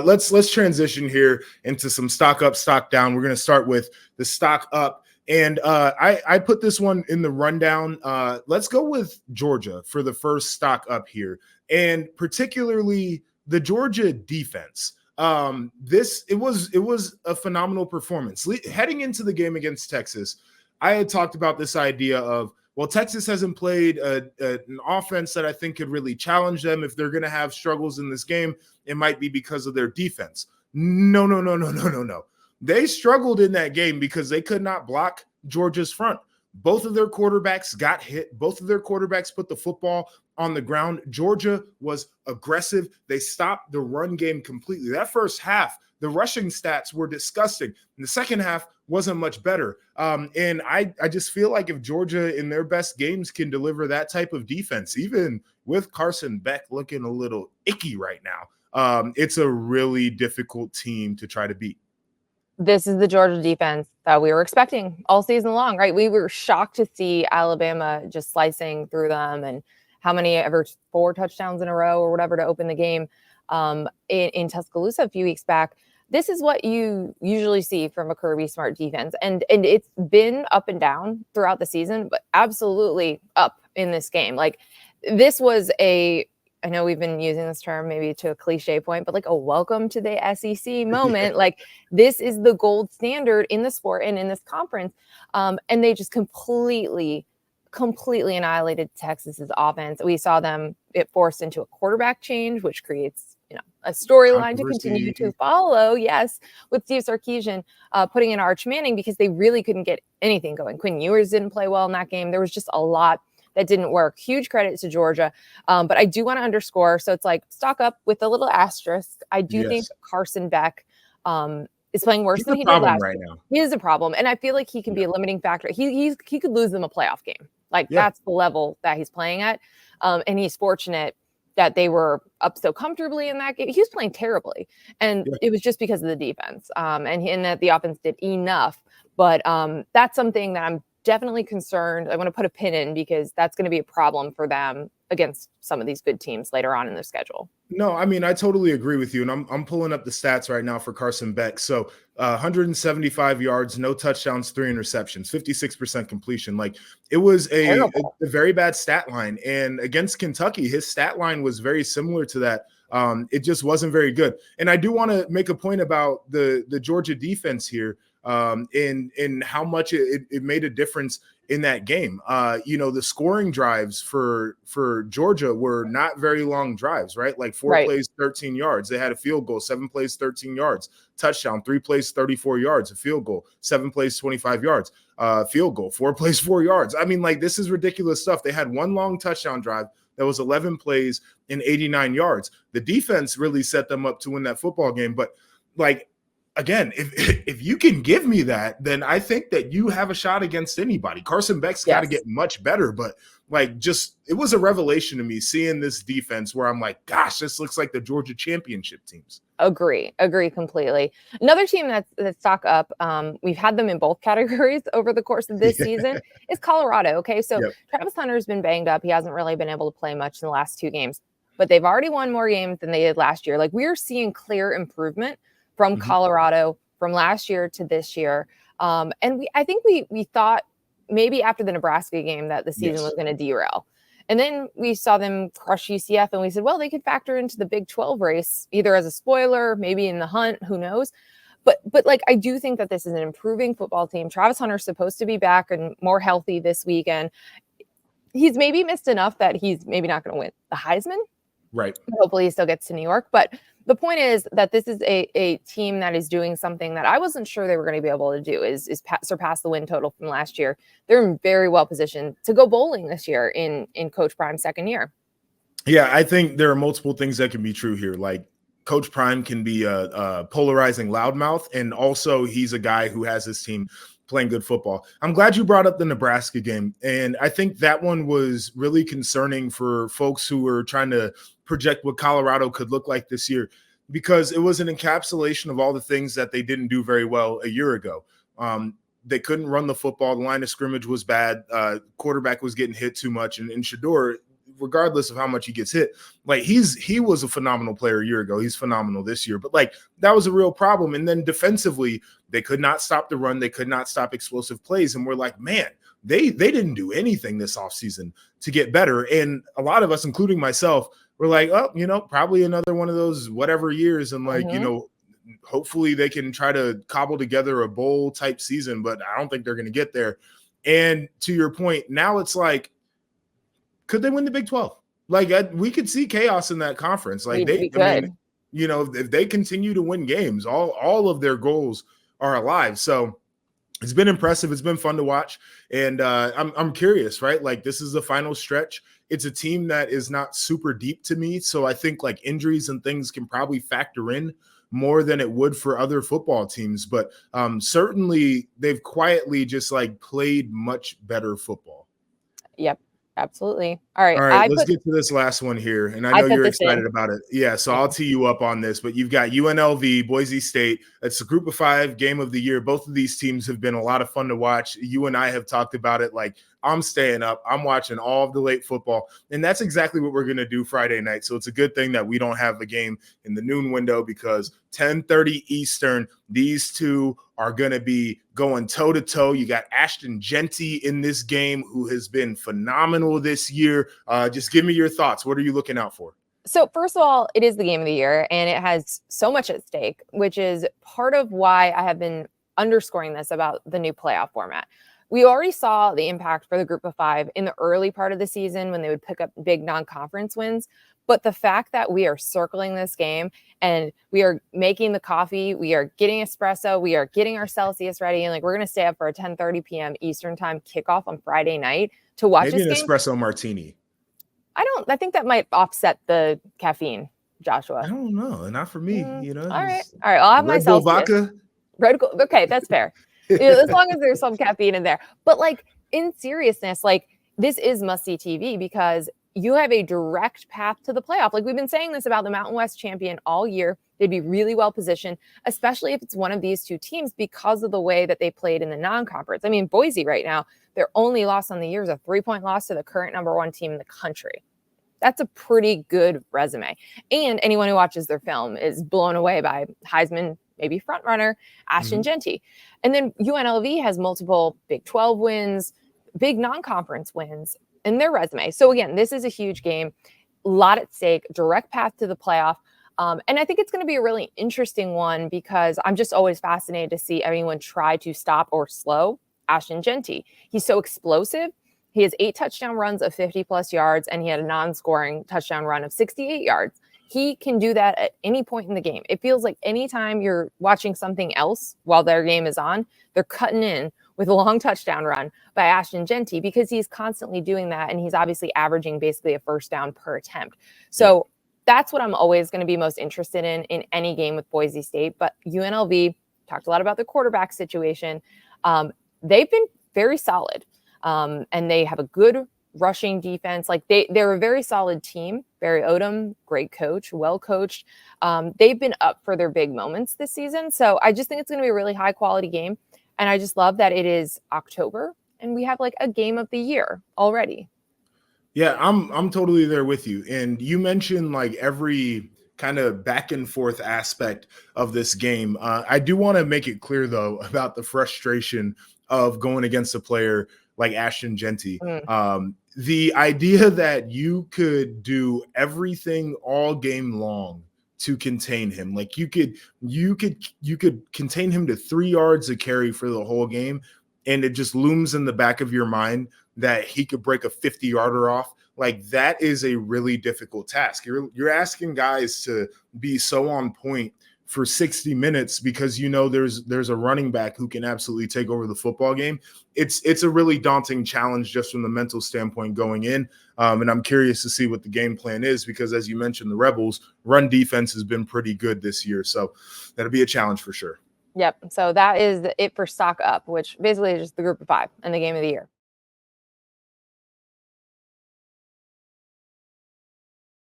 let's transition here into some stock up, stock down. We're going to start with the stock up. And I put this one in the rundown. Let's go with Georgia for the first stock up here, and particularly the Georgia defense. It was a phenomenal performance. Heading into the game against Texas, I had talked about this idea of, well, Texas hasn't played an offense that I think could really challenge them. If they're going to have struggles in this game, it might be because of their defense. No. They struggled in that game because they could not block Georgia's front. Both of their quarterbacks got hit. Both of their quarterbacks put the football on the ground. Georgia was aggressive. They stopped the run game completely. That first half, the rushing stats were disgusting. And the second half wasn't much better. And I just feel like if Georgia in their best games can deliver that type of defense, even with Carson Beck looking a little icky right now, it's a really difficult team to try to beat. This is the Georgia defense that we were expecting all season long, right? We were shocked to see Alabama just slicing through them, and how many ever 4 touchdowns in a row or whatever to open the game in Tuscaloosa a few weeks back. This is what you usually see from a Kirby Smart defense. And it's been up and down throughout the season, but absolutely up in this game. Like, this was I know we've been using this term maybe to a cliche point, but like a welcome to the SEC moment. Like, this is the gold standard in the sport and in this conference. And they just completely annihilated Texas's offense. We saw them get forced into a quarterback change, which creates, a storyline to continue to follow. Yes, with Steve Sarkisian putting in Arch Manning, because they really couldn't get anything going. Quinn Ewers didn't play well in that game. There was just a lot that didn't work. Huge credit to Georgia. But I do want to underscore, so it's like stock up with a little asterisk. I do think Carson Beck is playing worse than he did last year. Now. He is a problem. And I feel like he can be a limiting factor. He could lose them a playoff game. Like, that's the level that he's playing at. And he's fortunate that they were up so comfortably in that game. He was playing terribly. And it was just because of the defense. And that the offense did enough. But that's something that I'm definitely concerned. I want to put a pin in, because that's going to be a problem for them against some of these good teams later on in their schedule. No, I mean, I totally agree with you. And I'm pulling up the stats right now for Carson Beck. So 175 yards, no touchdowns, 3 interceptions, 56% completion. Like, it was a very bad stat line. And against Kentucky, his stat line was very similar to that. It just wasn't very good. And I do want to make a point about the Georgia defense here. In how much it made a difference in that game. The scoring drives for Georgia were not very long drives, right? Like 4 plays, 13 yards. They had a field goal, 7 plays, 13 yards, touchdown, 3 plays, 34 yards, a field goal, 7 plays, 25 yards, field goal, 4 plays, 4 yards. I mean, like, this is ridiculous stuff. They had one long touchdown drive that was 11 plays and 89 yards. The defense really set them up to win that football game. But, like, again, if you can give me that, then I think that you have a shot against anybody. Carson Beck's got to get much better, but it was a revelation to me seeing this defense where I'm like, gosh, this looks like the Georgia championship teams. Agree completely. Another team that's stock up, we've had them in both categories over the course of this season, is Colorado. Okay, so Travis Hunter's been banged up. He hasn't really been able to play much in the last 2 games, but they've already won more games than they did last year. Like, we're seeing clear improvement from Colorado from last year to this year. And I think we thought maybe after the Nebraska game that the season was going to derail. And then we saw them crush UCF, and we said, well, they could factor into the Big 12 race, either as a spoiler, maybe in the hunt, who knows. But like, I do think that this is an improving football team. Travis Hunter's supposed to be back and more healthy this weekend. He's maybe missed enough that he's maybe not going to win the Heisman. Right. Hopefully he still gets to New York. But the point is that this is a team that is doing something that I wasn't sure they were going to be able to do, is surpass the win total from last year. They're very well positioned to go bowling this year in Coach Prime's second year. Yeah, I think there are multiple things that can be true here. Like, Coach Prime can be a polarizing loudmouth, and also he's a guy who has his team playing good football. I'm glad you brought up the Nebraska game, and I think that one was really concerning for folks who were trying to project what Colorado could look like this year, because it was an encapsulation of all the things that they didn't do very well a year ago. They couldn't run the football. The line of scrimmage was bad. Quarterback was getting hit too much, and Shador regardless of how much he gets hit. Like he was a phenomenal player a year ago. He's phenomenal this year, but like that was a real problem. And then defensively, they could not stop the run. They could not stop explosive plays. And we're like, man, they didn't do anything this offseason to get better. And a lot of us, including myself, were like, oh, probably another one of those whatever years. And like, hopefully they can try to cobble together a bowl type season, but I don't think they're going to get there. And to your point, now it's like, could they win the Big 12? Like we could see chaos in that conference. Like if they continue to win games, all of their goals are alive. So it's been impressive. It's been fun to watch. And I'm curious, right? Like this is the final stretch. It's a team that is not super deep to me. So I think like injuries and things can probably factor in more than it would for other football teams. But certainly they've quietly just like played much better football. Yep. Absolutely. All right. Let's get to this last one here. And I know you're excited about it. Yeah. So I'll tee you up on this, but you've got UNLV, Boise State. It's the Group of 5 game of the year. Both of these teams have been a lot of fun to watch. You and I have talked about it. Like I'm staying up. I'm watching all of the late football. And that's exactly what we're going to do Friday night. So it's a good thing that we don't have a game in the noon window because 10:30 Eastern, these two are going to be going toe-to-toe. You got Ashton Jeanty in this game, who has been phenomenal this year. Just give me your thoughts. What are you looking out for? So first of all, it is the game of the year, and it has so much at stake, which is part of why I have been underscoring this about the new playoff format. We already saw the impact for the Group of 5 in the early part of the season when they would pick up big non-conference wins. But the fact that we are circling this game and we are making the coffee, we are getting espresso, we are getting our Celsius ready, and like we're going to stay up for a 10:30 p.m. Eastern time kickoff on Friday night to watch maybe this an game. Espresso martini. I think that might offset the caffeine, Joshua. I don't know. Not for me. All right. I'll have my Red Bull Celsius. vodka. Red Bull. Okay, that's fair. As long as there's some caffeine in there. But like in seriousness, like this is must-see TV because you have a direct path to the playoff. Like we've been saying this about the Mountain West champion all year. They'd be really well positioned, especially if it's one of these two teams because of the way that they played in the non-conference. I mean, Boise right now, their only loss on the year is a 3-point loss to the current #1 team in the country. That's a pretty good resume. And anyone who watches their film is blown away by Heisman, maybe front runner, Ashton Jeanty. And then UNLV has multiple Big 12 wins, big non-conference wins in their resume. So again, this is a huge game, a lot at stake, direct path to the playoff. And I think it's going to be a really interesting one because I'm just always fascinated to see anyone try to stop or slow Ashton Jeanty. He's so explosive. He has 8 touchdown runs of 50+ yards, and he had a non-scoring touchdown run of 68 yards. He can do that at any point in the game. It feels like anytime you're watching something else while their game is on, they're cutting in with a long touchdown run by Ashton Jeanty because he's constantly doing that, and he's obviously averaging basically a first down per attempt. So that's what I'm always going to be most interested in any game with Boise State. But UNLV, talked a lot about the quarterback situation. They've been very solid. And they have a good rushing defense. Like they're a very solid team. Barry Odom, great coach, well coached. They've been up for their big moments this season. So I just think it's going to be a really high quality game. And I just love that it is October and we have like a game of the year already. Yeah, I'm totally there with you. And you mentioned like every kind of back and forth aspect of this game. I do want to make it clear though about the frustration of going against a player like Ashton Jeanty. The idea that you could do everything all game long to contain him, like you could contain him to 3 yards a carry for the whole game, and it just looms in the back of your mind that he could break a 50-yarder off. Like that is a really difficult task. You're asking guys to be so on point for 60 minutes because there's a running back who can absolutely take over the football game. It's a really daunting challenge just from the mental standpoint going in. And I'm curious to see what the game plan is because, as you mentioned, the Rebels' run defense has been pretty good this year. So that'll be a challenge for sure. Yep. So that is it for Stock Up, which basically is just the Group of 5 and the game of the year.